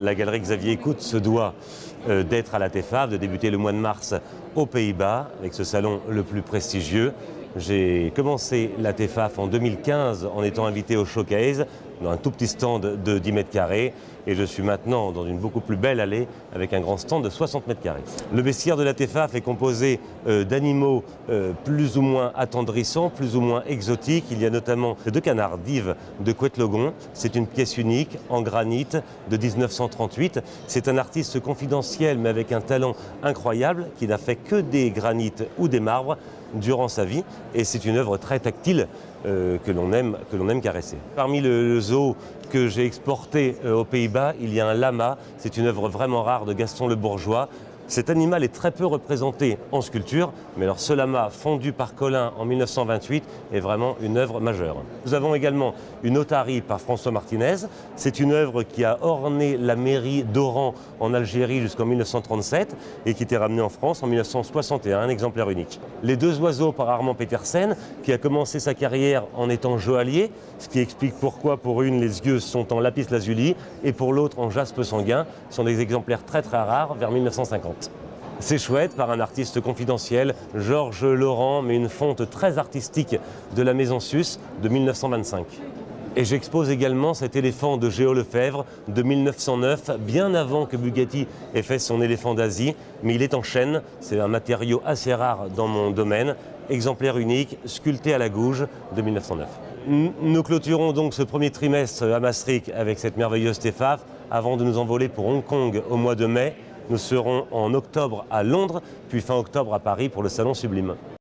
La galerie Xavier Écoute se doit d'être à la TEFAF, de débuter le mois de mars aux Pays-Bas, avec ce salon le plus prestigieux. J'ai commencé la TEFAF en 2015 en étant invité au Showcase, dans un tout petit stand de 10 mètres carrés, et je suis maintenant dans une beaucoup plus belle allée avec un grand stand de 60 mètres carrés. Le bestiaire de la TEFAF est composé d'animaux plus ou moins attendrissants, plus ou moins exotiques. Il y a notamment 2 canards d'Yves de Couette-Logon. C'est une pièce unique en granit de 1938. C'est un artiste confidentiel mais avec un talent incroyable qui n'a fait que des granites ou des marbres durant sa vie, et c'est une œuvre très tactile que l'on aime caresser. Parmi le zoo que j'ai exporté aux Pays-Bas, il y a un lama. C'est une œuvre vraiment rare de Gaston Le Bourgeois. Cet animal est très peu représenté en sculpture, mais alors ce lama fondu par Collin en 1928 est vraiment une œuvre majeure. Nous avons également une otarie par François Martinez. C'est une œuvre qui a orné la mairie d'Oran en Algérie jusqu'en 1937 et qui était ramenée en France en 1961, un exemplaire unique. Les 2 oiseaux par Armand Petersen, qui a commencé sa carrière en étant joaillier, ce qui explique pourquoi pour une les yeux sont en lapis lazuli et pour l'autre en jaspe sanguin, sont des exemplaires très rares vers 1950. C'est chouette, par un artiste confidentiel, Georges Laurent, mais une fonte très artistique de la Maison Sus de 1925. Et j'expose également cet éléphant de Géo Lefebvre de 1909, bien avant que Bugatti ait fait son éléphant d'Asie, mais il est en chêne, c'est un matériau assez rare dans mon domaine, exemplaire unique, sculpté à la gouge de 1909. Nous clôturons donc ce premier trimestre à Maastricht avec cette merveilleuse TEFAF, avant de nous envoler pour Hong Kong au mois de mai. Nous serons en octobre à Londres, puis fin octobre à Paris pour le Salon Sublime.